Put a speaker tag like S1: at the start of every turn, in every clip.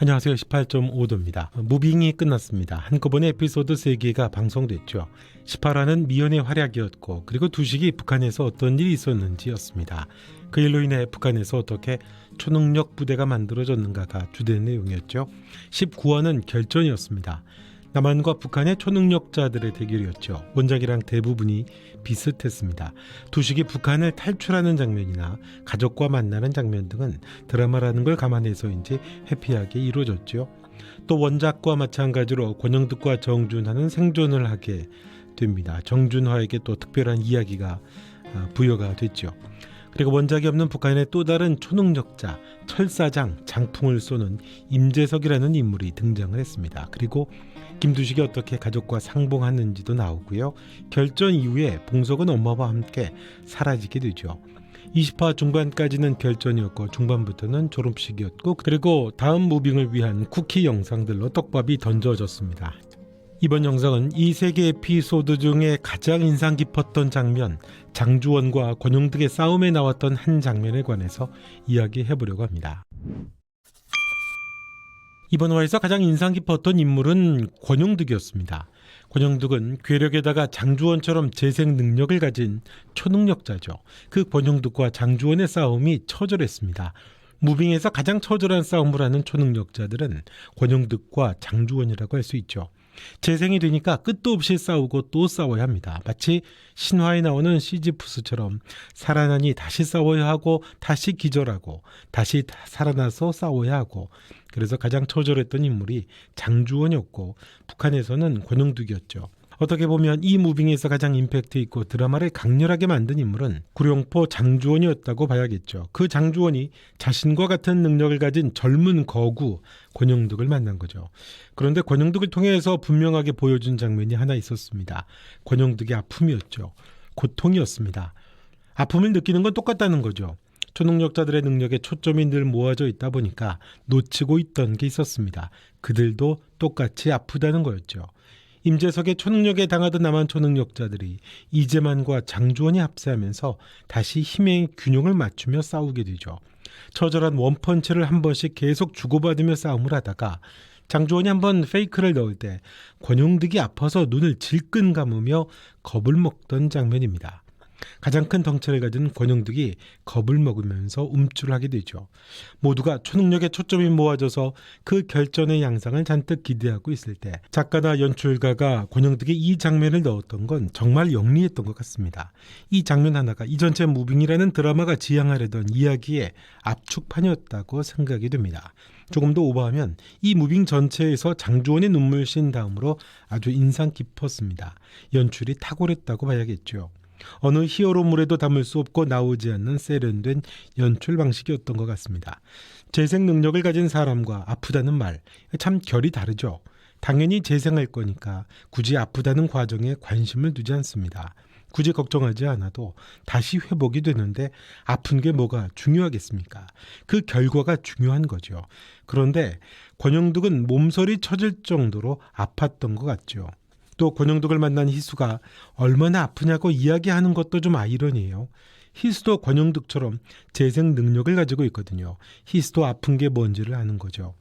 S1: 안녕하세요. 18.5도입니다. 무빙이 끝났습니다. 한꺼번에 에피소드 3개가 방송됐죠. 18화는 미연의 활약이었고, 그리고 두식이 북한에서 어떤 일이 있었는지였습니다. 그 일로 인해 북한에서 어떻게 초능력 부대가 만들어졌는가가 주된 내용이었죠. 19화는 결전이었습니다. 남한과 북한의 초능력자들의 대결이었죠. 원작이랑 대부분이 비슷했습니다. 두식이 북한을 탈출하는 장면이나 가족과 만나는 장면 등은 드라마라는 걸 감안해서인지 해피하게 이루어졌죠. 또 원작과 마찬가지로 권영득과 정준하는 생존을 하게 됩니다. 정준하에게 또 특별한 이야기가 부여가 됐죠. 그리고 원작이 없는 북한의 또 다른 초능력자 철사장 장풍을 쏘는 임재석이라는 인물이 등장을 했습니다. 그리고 김두식이 어떻게 가족과 상봉하는지도 나오고요. 결전 이후에 봉석은 엄마와 함께 사라지게 되죠. 20화 중반까지는 결전이었고 중반부터는 졸업식이었고, 그리고 다음 무빙을 위한 쿠키 영상들로 떡밥이 던져졌습니다. 이번 영상은 이 3개 에피소드 중에 가장 인상 깊었던 장면, 장주원과 권용득의 싸움에 나왔던 한 장면에 관해서 이야기해보려고 합니다. 이번 화에서 가장 인상 깊었던 인물은 권용득이었습니다. 권용득은 괴력에다가 장주원처럼 재생 능력을 가진 초능력자죠. 그 권용득과 장주원의 싸움이 처절했습니다. 무빙에서 가장 처절한 싸움을 하는 초능력자들은 권용득과 장주원이라고 할 수 있죠. 재생이 되니까 끝도 없이 싸우고 또 싸워야 합니다. 마치 신화에 나오는 시지푸스처럼 살아나니 다시 싸워야 하고, 다시 기절하고, 다시 살아나서 싸워야 하고, 그래서 가장 처절했던 인물이 장주원이었고, 북한에서는 권영득이었죠. 어떻게 보면 이 무빙에서 가장 임팩트 있고 드라마를 강렬하게 만든 인물은 구룡포 장주원이었다고 봐야겠죠. 그 장주원이 자신과 같은 능력을 가진 젊은 거구 권영득을 만난 거죠. 그런데 권영득을 통해서 분명하게 보여준 장면이 하나 있었습니다. 권영득의 아픔이었죠. 고통이었습니다. 아픔을 느끼는 건 똑같다는 거죠. 초능력자들의 능력에 초점이 늘 모아져 있다 보니까 놓치고 있던 게 있었습니다. 그들도 똑같이 아프다는 거였죠. 임재석의 초능력에 당하던 남한 초능력자들이 이재만과 장주원이 합세하면서 다시 힘의 균형을 맞추며 싸우게 되죠. 처절한 원펀치를 한 번씩 계속 주고받으며 싸움을 하다가 장주원이 한번 페이크를 넣을 때 권용득이 아파서 눈을 질끈 감으며 겁을 먹던 장면입니다. 가장 큰 덩치를 가진 권영득이 겁을 먹으면서 움찔을 하게 되죠. 모두가 초능력에 초점이 모아져서 그 결전의 양상을 잔뜩 기대하고 있을 때 작가나 연출가가 권영득이 이 장면을 넣었던 건 정말 영리했던 것 같습니다. 이 장면 하나가 이 전체 무빙이라는 드라마가 지향하려던 이야기의 압축판이었다고 생각이 됩니다. 조금 더 오버하면 이 무빙 전체에서 장주원의 눈물씬 다음으로 아주 인상 깊었습니다. 연출이 탁월했다고 봐야겠죠. 어느 히어로물에도 담을 수 없고 나오지 않는 세련된 연출 방식이었던 것 같습니다. 재생 능력을 가진 사람과 아프다는 말, 참 결이 다르죠. 당연히 재생할 거니까 굳이 아프다는 과정에 관심을 두지 않습니다. 굳이 걱정하지 않아도 다시 회복이 되는데 아픈 게 뭐가 중요하겠습니까? 그 결과가 중요한 거죠. 그런데 권영득은 몸서리 쳐질 정도로 아팠던 것 같죠. 또 권영득을 만난 희수가 얼마나 아프냐고 이야기하는 것도 좀 아이러니해요. 희수도 권영득처럼 재생 능력을 가지고 있거든요. 희수도 아픈 게 뭔지를 아는 거죠.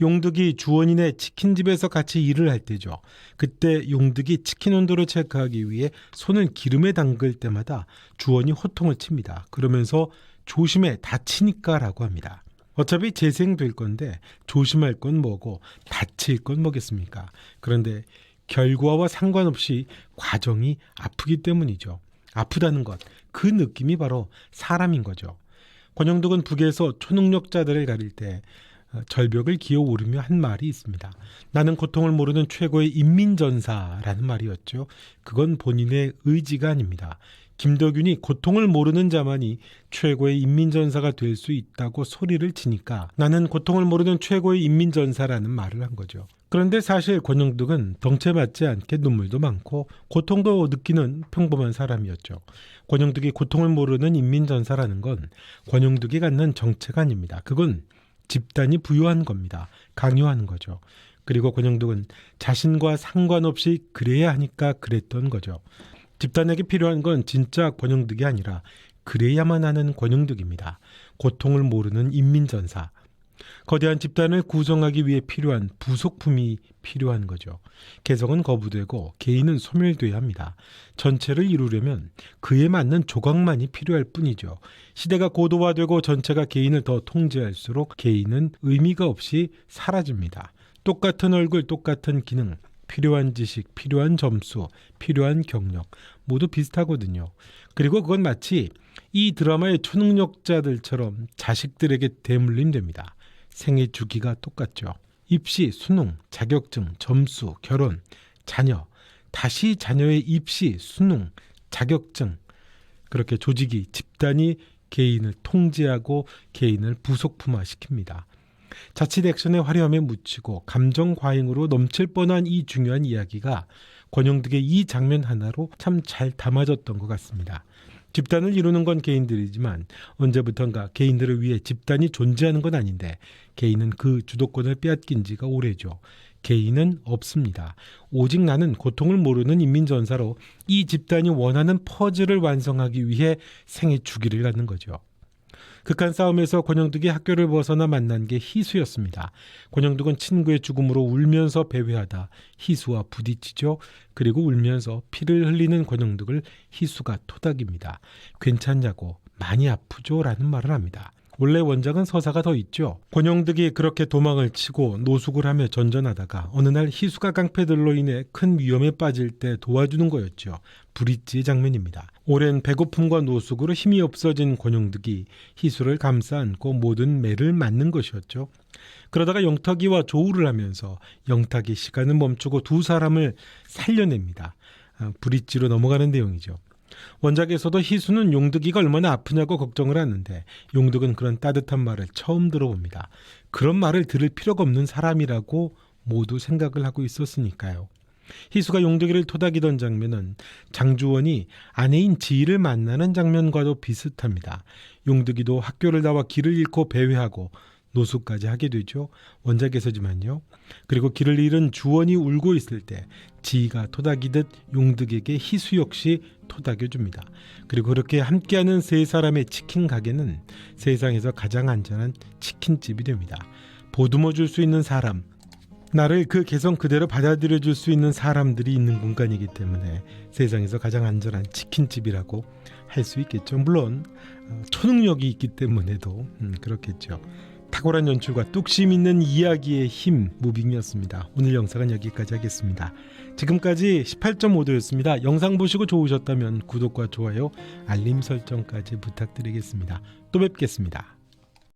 S1: 용득이 주원이네 치킨집에서 같이 일을 할 때죠. 그때 용득이 치킨 온도를 체크하기 위해 손을 기름에 담글 때마다 주원이 호통을 칩니다. 그러면서 조심해 다치니까 라고 합니다. 어차피 재생될 건데 조심할 건 뭐고 다칠 건 뭐겠습니까? 그런데 결과와 상관없이 과정이 아프기 때문이죠. 아프다는 것, 그 느낌이 바로 사람인 거죠. 권영득은 북에서 초능력자들을 가릴 때 절벽을 기어오르며 한 말이 있습니다. 나는 고통을 모르는 최고의 인민전사라는 말이었죠. 그건 본인의 의지가 아닙니다. 김덕윤이 고통을 모르는 자만이 최고의 인민전사가 될 수 있다고 소리를 치니까 나는 고통을 모르는 최고의 인민전사라는 말을 한 거죠. 그런데 사실 권영득은 덩치에 맞지 않게 눈물도 많고 고통도 느끼는 평범한 사람이었죠. 권영득이 고통을 모르는 인민전사라는 건 권영득이 갖는 정체가 아닙니다. 그건 집단이 부여한 겁니다. 강요하는 거죠. 그리고 권영득은 자신과 상관없이 그래야 하니까 그랬던 거죠. 집단에게 필요한 건 진짜 권영득이 아니라 그래야만 하는 권영득입니다. 고통을 모르는 인민전사. 거대한 집단을 구성하기 위해 필요한 부속품이 필요한 거죠. 개성은 거부되고 개인은 소멸돼야 합니다. 전체를 이루려면 그에 맞는 조각만이 필요할 뿐이죠. 시대가 고도화되고 전체가 개인을 더 통제할수록 개인은 의미가 없이 사라집니다. 똑같은 얼굴, 똑같은 기능, 필요한 지식, 필요한 점수, 필요한 경력 모두 비슷하거든요. 그리고 그건 마치 이 드라마의 초능력자들처럼 자식들에게 대물림됩니다. 생애 주기가 똑같죠. 입시, 수능, 자격증, 점수, 결혼, 자녀, 다시 자녀의 입시, 수능, 자격증. 그렇게 조직이, 집단이 개인을 통제하고 개인을 부속품화시킵니다. 자칫 액션의 화려함에 묻히고 감정 과잉으로 넘칠 뻔한 이 중요한 이야기가 권영득의 이 장면 하나로 참 잘 담아졌던 것 같습니다. 집단을 이루는 건 개인들이지만 언제부턴가 개인들을 위해 집단이 존재하는 건 아닌데 개인은 그 주도권을 빼앗긴 지가 오래죠. 개인은 없습니다. 오직 나는 고통을 모르는 인민전사로 이 집단이 원하는 퍼즐을 완성하기 위해 생애 주기를 갖는 거죠. 극한 싸움에서 권영득이 학교를 벗어나 만난 게 희수였습니다. 권영득은 친구의 죽음으로 울면서 배회하다 희수와 부딪히죠. 그리고 울면서 피를 흘리는 권영득을 희수가 토닥입니다. 괜찮냐고, 많이 아프죠? 라는 말을 합니다. 원래 원작은 서사가 더 있죠. 권영득이 그렇게 도망을 치고 노숙을 하며 전전하다가 어느 날 희수가 깡패들로 인해 큰 위험에 빠질 때 도와주는 거였죠. 브릿지의 장면입니다. 오랜 배고픔과 노숙으로 힘이 없어진 권영득이 희수를 감싸 안고 모든 매를 맞는 것이었죠. 그러다가 영탁이와 조우를 하면서 영탁이 시간을 멈추고 두 사람을 살려냅니다. 브릿지로 넘어가는 내용이죠. 원작에서도 희수는 용득이가 얼마나 아프냐고 걱정을 하는데 용득은 그런 따뜻한 말을 처음 들어봅니다. 그런 말을 들을 필요가 없는 사람이라고 모두 생각을 하고 있었으니까요. 희수가 용득이를 토닥이던 장면은 장주원이 아내인 지희를 만나는 장면과도 비슷합니다. 용득이도 학교를 나와 길을 잃고 배회하고 노숙까지 하게 되죠. 원작에서지만요. 그리고 길을 잃은 주원이 울고 있을 때 지희가 토닥이듯 용득에게 희수 역시 토닥여줍니다. 그리고 그렇게 함께하는 세 사람의 치킨 가게는 세상에서 가장 안전한 치킨집이 됩니다. 보듬어 줄 수 있는 사람, 나를 그 개성 그대로 받아들여 줄 수 있는 사람들이 있는 공간이기 때문에 세상에서 가장 안전한 치킨집이라고 할 수 있겠죠. 물론 초능력이 있기 때문에도 그렇겠죠. 탁월한 연출과 뚝심 있는 이야기의 힘, 무빙이었습니다. 오늘 영상은 여기까지 하겠습니다. 지금까지 18.5도였습니다. 영상 보시고 좋으셨다면 구독과 좋아요, 알림 설정까지 부탁드리겠습니다. 또 뵙겠습니다.